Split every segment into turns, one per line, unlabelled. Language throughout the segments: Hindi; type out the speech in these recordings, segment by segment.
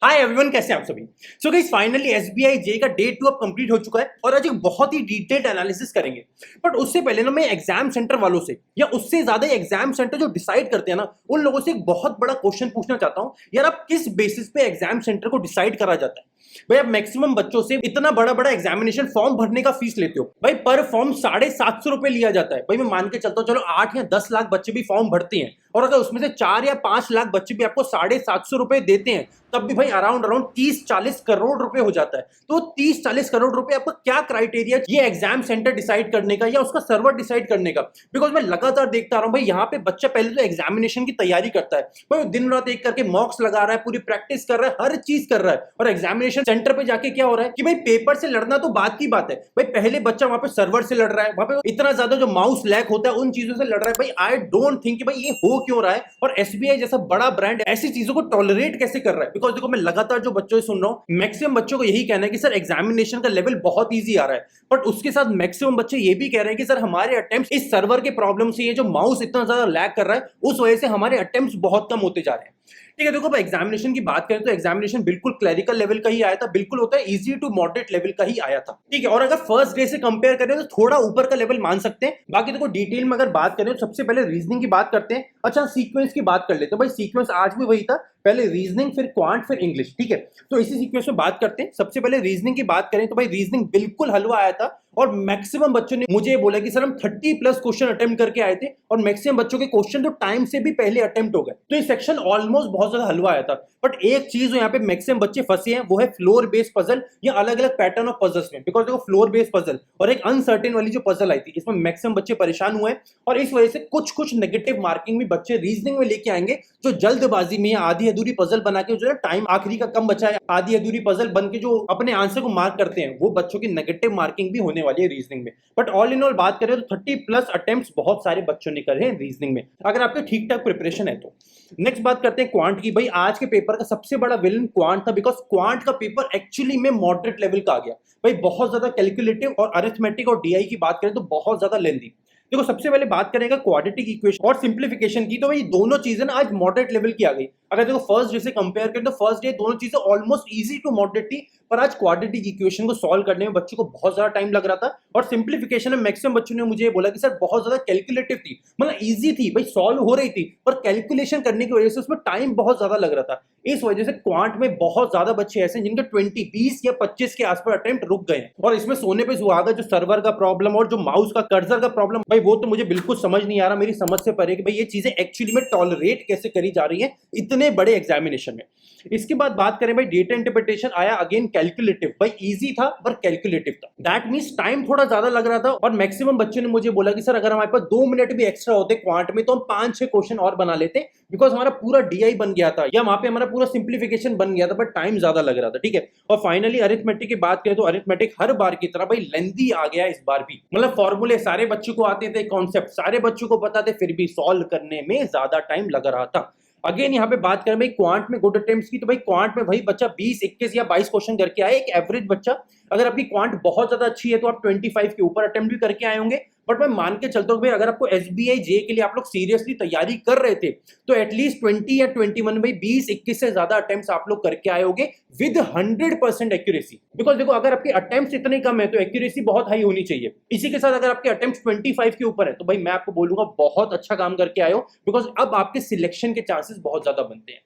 हाय एवरीवन, कैसे हैं आप सभी। सो गाइस फाइनली एसबीआई जे का डे 2 अब कंप्लीट हो चुका है और आज एक बहुत ही डिटेल्ड एनालिसिस करेंगे। बट उससे पहले ना मैं एग्जाम सेंटर वालों से या उससे ज्यादा एग्जाम सेंटर जो डिसाइड करते हैं ना उन लोगों से एक बहुत बड़ा क्वेश्चन पूछना चाहता हूं। यार आप किस बेसिस पे एग्जाम सेंटर को डिसाइड करा जाता है? भाई आप मैक्सिमम बच्चों से इतना बड़ा बड़ा एग्जामिनेशन फॉर्म भरने का फीस लेते हो। भाई पर फॉर्म 750 रुपए लिया जाता है। भाई मैं मान के चलता हूँ, चलो 8 या 10 लाख बच्चे भी फॉर्म भरते हैं और अगर उसमें से 4 या 5 लाख बच्चे भी आपको 750 रुपए देते हैं तब भी भाई अराउंड 30-40 करोड़ रुपए हो जाता है। तो 30-40 करोड़ रुपए आपका क्या क्राइटेरिया ये एग्जाम सेंटर डिसाइड करने का या उसका सर्वर डिसाइड करने का? बिकॉज मैं लगातार देखता रहा हूं भाई, यहाँ पे बच्चा पहले तो एग्जामिनेशन की तैयारी करता है, भाई दिन रात एक करके मॉक्स लगा रहा है, पूरी प्रैक्टिस कर रहा है, हर चीज कर रहा है, और एग्जामिनेशन सेंटर पे जाके क्या हो रहा है कि भाई पेपर से लड़ना तो बात की बात है, भाई पहले बच्चा वहां पे सर्वर से लड़ रहा है, वहां पे इतना ज्यादा जो माउस लैग होता है उन चीजों से लड़ रहा है। भाई आई डोंट थिंक कि भाई ये हो क्यों रहा है और एसबीआई जैसा बड़ा ब्रांड ऐसी चीजों को टॉलरेट कैसे कर रहा है। बिकॉज देखो मैं लगातार जो बच्चों से सुन रहा हूं, मैक्सिमम बच्चों को यही कहना है कि सर एग्जामिनेशन का लेवल बहुत ईजी आ रहा है, बट उसके साथ मैक्सिमम बच्चे ये भी कह रहे हैं कि सर हमारे अटेम्प्ट्स इस सर्वर के प्रॉब्लम से, ये जो माउस इतना ज्यादा लैग कर रहा है उस वजह से हमारे अटेम्प्ट्स बहुत कम होते जा रहे हैं। ठीक है, देखो अब एग्जामिनेशन की बात करें तो एग्जामिनेशन बिल्कुल क्लरिकल लेवल का ही आया था, बिल्कुल होता है इजी टू मॉडरेट लेवल का ही आया था। ठीक है, और अगर फर्स्ट डे से कंपेयर करें तो थोड़ा ऊपर का लेवल मान सकते हैं। बाकी देखो डिटेल में अगर बात करें तो सबसे पहले रीजनिंग की बात करते हैं। अच्छा, सीक्वेंस की बात कर लेते हैं। भाई सीक्वेंस आज भी वही था, पहले रीजनिंग फिर क्वांट फिर इंग्लिश। ठीक है, तो इसी सीक्वेंस में बात करते हैं। सबसे पहले रीजनिंग की बात करें तो भाई रीजनिंग बिल्कुल हलवा आया था और मैक्सिमम बच्चों ने मुझे बोला कि सर हम 30+ क्वेश्चन अटेम्प्ट करके आए थे और मैक्सिमम बच्चों के क्वेश्चन तो टाइम से भी पहले अटेम्प्ट हो गए। तो ये सेक्शन ऑलमोस्ट बहुत ज्यादा हलवा आया था। बट एक चीज यहाँ पे मैक्सिमम बच्चे फंसे हैं, वो है फ्लोर बेस्ड पजल या अलग अलग पैटर्न ऑफ पजल्स में। बिकॉज देखो फ्लोर बेस्ड पजल और एक अनसर्टेन वाली जो पजल आई थी, इसमें मैक्सिमम बच्चे परेशान हुए और इस वजह से कुछ नेगेटिव मार्किंग भी बच्चे रीजनिंग में लेके आएंगे, जो जल्दबाजी में आधी अधूरी पजल बना के जो है टाइम आखिरी का कम बचा है, आधी अधूरी पजल बन के जो अपने आंसर को मार्क करते हैं, वो बच्चों की नेगेटिव मार्किंग भी होने वाली है रीजनिंग में। बट ऑल इन ऑल बात करें तो 30+ अटेम्प्ट्स बहुत सारे बच्चों ने करे हैं रीजनिंग में, अगर आपके ठीक ठाक प्रिपरेशन है तो। नेक्स्ट बात करते हैं क्वांट की। भाई आज के पेपर का सबसे बड़ा विलन क्वांट था, बिकॉज क्वांट का पेपर एक्चुअली में मॉडरेट लेवल का आ गया। भाई बहुत ज्यादा कैलकुलेटिव और अरिथमेटिक और डीआई की बात करें तो बहुत ज्यादा लेंथी। देखो सबसे पहले बात करेंगे क्वाड्रेटिक इक्वेशन और सिंप्लीफिकेशन की, तो भाई दोनों चीजें ना आज मॉडरेट लेवल की आ गई। अगर देखो फर्स्ट डे से कंपेयर करें तो फर्स्ट डे दोनों चीजें ऑलमोस्ट इजी टू मॉडरेट थी, पर आज क्वाड्रेटिक इक्वेशन को सॉल्व करने में बच्चों को बहुत ज्यादा टाइम लग रहा था और सिंप्लीफिकेशन में मैक्सिमम बच्चों ने मुझे बोला कि सर बहुत ज्यादा कैलकुलेटिव थी, मतलब इजी थी, भाई सॉल्व हो रही थी पर कैलकुलेशन करने की वजह से उसमें टाइम बहुत ज्यादा लग रहा था। इस वजह से क्वांट में बहुत ज्यादा बच्चे ऐसे हैं जिनके 20 या 25 के आसपास अटेम्प्ट रुक गए हैं। और इसमें सोने पे सुहागा जो सर्वर का प्रॉब्लम और जो माउस का कर्सर का प्रॉब्लम, भाई वो तो मुझे बिल्कुल समझ नहीं आ रहा, मेरी समझ से परे कि भाई ये चीजें एक्चुअली में टॉलरेट कैसे करी जा रही है इतने बड़े एग्जामिनेशन में। इसके बाद बात करें भाई डेटा इंटरप्रिटेशन आया अगेन कैलकुलेटिव। भाई इजी था पर कैलकुलेटिव था, दैट मींस टाइम थोड़ा ज्यादा लग रहा था और मैक्सिमम बच्चों ने मुझे बोला कि सर अगर हमारे पास 2 मिनट भी एक्स्ट्रा होते क्वांट में तो हम 5-6 क्वेश्चन और बना लेते, बिकॉज हमारा पूरा डीआई बन गया था या वहां पे हमारा पूरा सिंप्लीफिकेशन बन गया था, बट टाइम ज्यादा लग रहा था। ठीक है, और फाइनली अरिथमेटिक की बात करें तो अरिथमेटिक हर बार की तरह भाई लेंथी आ गया इस बार भी। मतलब फॉर्मूले सारे बच्चों को आते थे, कॉन्सेप्ट सारे बच्चों को पता थे, फिर भी सॉल्व करने में ज्यादा टाइम लग रहा था। अगेन यहाँ पे बात करें भाई क्वांट में गुड अटेम्प्ट्स की, तो भाई क्वांट में भाई बच्चा 20, 21 या 22 क्वेश्चन करके आए। एक एवरेज बच्चा, अगर आपकी क्वांट बहुत ज्यादा अच्छी है तो आप 25 के ऊपर अटेम्प्ट भी करके आए होंगे। बट मैं मान के चलता हूँ भाई अगर आपको एसबीआई जे के लिए आप लोग सीरियसली तैयारी कर रहे थे तो एटलीस्ट 20 या 21 भाई 20-21 से ज्यादा अटेम्प्ट्स आप लोग करके आए होंगे विद 100% एक्यूरेसी। बिकॉज देखो अगर आपके अटेम्प्ट्स इतने कम है तो एक्यूरेसी बहुत हाई होनी चाहिए। इसी के साथ अगर आपके अटेम्प्ट्स 25 के ऊपर है तो भाई मैं आपको बोलूंगा बहुत अच्छा काम करके आए हो, बिकॉज अब आपके सिलेक्शन के चांसेस बहुत ज्यादा बनते हैं।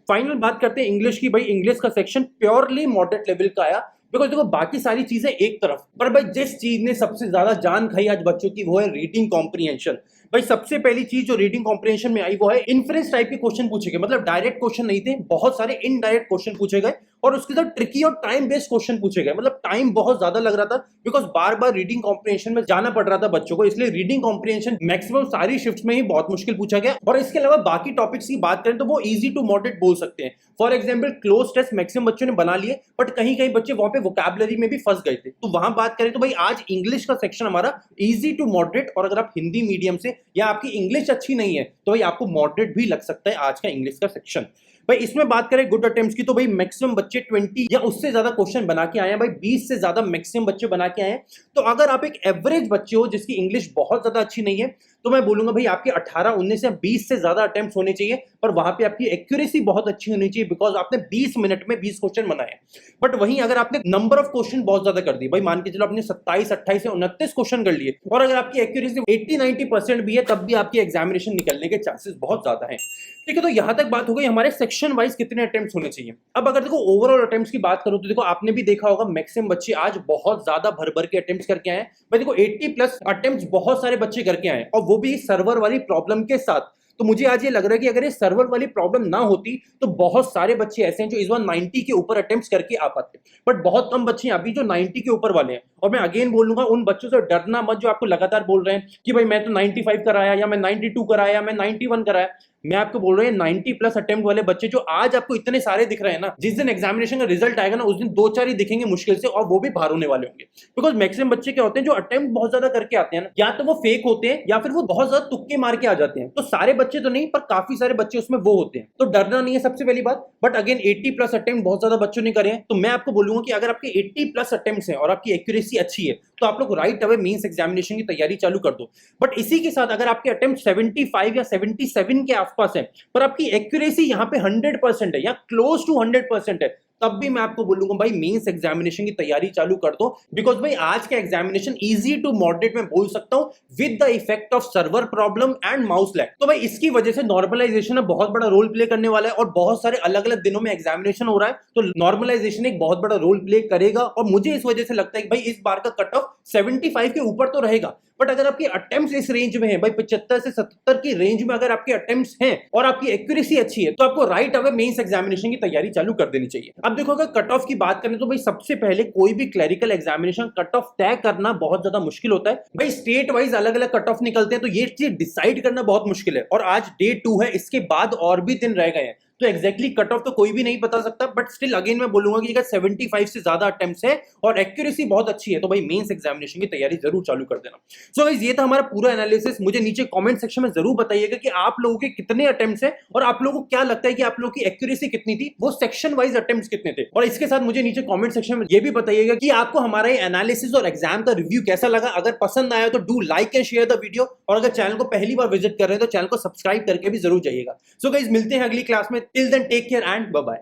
फाइनल बात करते हैं इंग्लिश की। भाई इंग्लिश का सेक्शन प्योरली मॉडरेट लेवल का आया, बिकॉज देखो बाकी सारी चीजें एक तरफ, पर भाई जिस चीज ने सबसे ज्यादा जान खाई आज बच्चों की वो है रीडिंग कॉम्प्रिहेंशन। भाई सबसे पहली चीज जो रीडिंग कॉम्प्रिहेंशन में आई वो है इन्फ्रेंस टाइप के क्वेश्चन पूछे गए, मतलब डायरेक्ट क्वेश्चन नहीं थे, बहुत सारे इनडायरेक्ट क्वेश्चन पूछे गए और उसके साथ ट्रिकी और टाइम बेस्ड क्वेश्चन पूछे गए। मतलब टाइम बहुत ज्यादा लग रहा था because bar bar reading comprehension में जाना पड़ रहा था बच्चों को, इसलिए रीडिंग कॉम्प्रिहेंशन मैक्सिमम सारी शिफ्ट्स में ही बहुत मुश्किल पूछा गया। और इसके अलावा बाकी टॉपिक्स की बात करें तो वो इजी टू मॉडरेट बोल सकते हैं। For example cloze test maximum बच्चों ने बना लिए, बट कहीं कहीं बच्चे वहां पे वोकैबुलरी में भी फंस गए थे। तो वहां बात करें तो भाई आज इंग्लिश का सेक्शन हमारा इजी टू मॉडरेट, और अगर आप हिंदी मीडियम से या आपकी इंग्लिश अच्छी नहीं है तो भाई आपको मॉडरेट भी लग सकता है आज का इंग्लिश का सेक्शन। भाई इसमें बात करें गुड अटेम्प्ट्स की तो भाई मैक्सिमम बच्चे 20 या उससे ज्यादा क्वेश्चन बना के आए हैं। भाई 20 से ज्यादा मैक्सिमम बच्चे बना के आए हैं। तो अगर आप एक एवरेज बच्चे हो जिसकी इंग्लिश बहुत ज्यादा अच्छी नहीं है तो मैं बोलूंगा भाई आपके 18, 19 या 20 से ज्यादा अटेम्प्ट होने चाहिए, पर वहां पे आपकी एक्यूरेसी बहुत अच्छी होनी चाहिए, बिकॉज आपने 20 मिनट में 20 क्वेश्चन बनाए। बट वहीं अगर आपने नंबर ऑफ क्वेश्चन बहुत ज्यादा कर दी, भाई मान के चलो आपने 27, 28 या 29 क्वेश्चन कर लिए, और अगर आपकी एक्यूरेसी 80-90% भी है, तब भी आपकी एग्जामिनेशन निकलने के चांसेस बहुत ज्यादा हैं। ठीक है, तो यहां तक बात हो गई हमारे सेक्शन वाइज कितने अटेम्प्ट्स होने चाहिए। अब अगर देखो ओवरऑल अटेम्प्ट्स की बात करूं तो देखो आपने भी देखा होगा मैक्सिमम बच्चे आज बहुत ज्यादा भर भर के अटेम्प्ट्स करके आए हैं। भाई देखो 80+ अटेम्प्ट्स बहुत सारे बच्चे करके आए, और वो भी सर्वर वाली प्रॉब्लम के साथ। तो मुझे आज ये लग रहा है कि अगर ये सर्वर वाली प्रॉब्लम ना होती तो बहुत सारे बच्चे ऐसे हैं जो इस बार 90 के ऊपर अटेम्प्ट्स करके आ पाते, बट बहुत कम बच्चे हैं अभी जो 90 के ऊपर वाले हैं। और मैं अगेन बोलूंगा उन बच्चों से डरना मत जो आपको लगातार बोल रहे हैं कि भाई मैं तो 95 कराया, या मैं 92 कराया, या मैं 91 कराया। मैं आपको बोल रहा हूं 90+ अटेम्प्ट वाले बच्चे जो आज आपको इतने सारे दिख रहे हैं ना, जिस दिन एग्जामिनेशन का रिजल्ट आएगा ना उस दिन 2-4 ही दिखेंगे मुश्किल से, और वो भी बाहर होने वाले होंगे। बिकॉज मैक्सिमम बच्चे क्या होते हैं जो अटेम्प्ट बहुत ज्यादा करके आते हैं ना, या तो वो फेक होते हैं या फिर वो बहुत ज्यादा तुक्के मार के आ जाते हैं। तो सारे बच्चे तो नहीं, पर काफी सारे बच्चे उसमें वो होते हैं, तो डरना नहीं है सबसे पहली बात। बट अगेन 80+ अटेम्प्ट बहुत ज्यादा बच्चों ने करे हैं, तो मैं आपको बोलूंगा कि अगर आपके 80+ अटेम्प्ट्स हैं और आपकी एक्यूरेसी अच्छी है तो आप लोग राइट अवे मेंस एग्जामिनेशन की तैयारी चालू कर दो। बट इसी के साथ अगर आपके अटेम्प्ट 75 या 77 के आसपास है, पर आपकी एक्यूरेसी यहां पे 100% है या क्लोज टू 100% है, तब भी मैं आपको बोलूंगा भाई मेंस एग्जामिनेशन की तैयारी चालू कर दो। बिकॉज भाई आज का एग्जामिनेशन इजी टू मॉडरेट में बोल सकता हूं with the effect of server problem and mouse lag. तो भाई इसकी वजह से नॉर्मलाइजेशन बहुत बड़ा रोल प्ले करने वाला है, और बहुत सारे अलग अलग दिनों में एग्जामिनेशन हो रहा है, तो नॉर्मलाइजेशन एक बहुत बड़ा रोल प्ले करेगा। और मुझे इस वजह से लगता है कि भाई इस बार का कट ऑफ 75 के ऊपर तो रहेगा, बट अगर आपके अटेम्प्ट्स इस रेंज में है भाई 75 से 77 की रेंज में अगर आपके अटेम्प्ट्स हैं और आपकी एक्यूरेसी अच्छी है, तो आपको राइट अवे मेंस एग्जामिनेशन की तैयारी चालू कर देनी चाहिए। अब देखो अगर कट ऑफ की बात करें तो भाई सबसे पहले कोई भी क्लरिकल एग्जामिनेशन कट ऑफ तय करना बहुत ज्यादा मुश्किल होता है। भाई स्टेट वाइज अलग अलग कट ऑफ निकलते हैं, तो ये चीज डिसाइड करना बहुत मुश्किल है। और आज डे 2 है, इसके बाद और भी दिन रह गए हैं, तो एक्जैक्टली कट ऑफ तो कोई भी नहीं बता सकता। बट स्टिल अगेन मैं बोलूंगा कि अगर 75 से ज्यादा अटेम्प्ट्स है और एक्यूरेसी बहुत अच्छी है, तो भाई मेंस एग्जामिनेशन की तैयारी जरूर चालू कर देना। सो गाइस ये था हमारा पूरा एनालिसिस। मुझे नीचे कमेंट सेक्शन में जरूर बताइएगा कि आप लोगों के कितने अटेम्प्ट्स हैं, और आप लोगों को क्या लगता है कि आप लोगों की एक्यूरेसी कितनी थी, वो सेक्शन वाइज अटेम्प्ट्स कितने थे। और इसके साथ मुझे नीचे कमेंट सेक्शन में ये भी बताइएगा कि आपको हमारा एनालिसिस और एग्जाम का रिव्यू कैसा लगा। अगर पसंद आया तो do like and share the video, और अगर चैनल को पहली बार विजिट कर रहे हैं तो चैनल को सब्सक्राइब करके भी जरूर जाइएगा। सो गाइस मिलते हैं अगली क्लास में। Till then take care and bye-bye.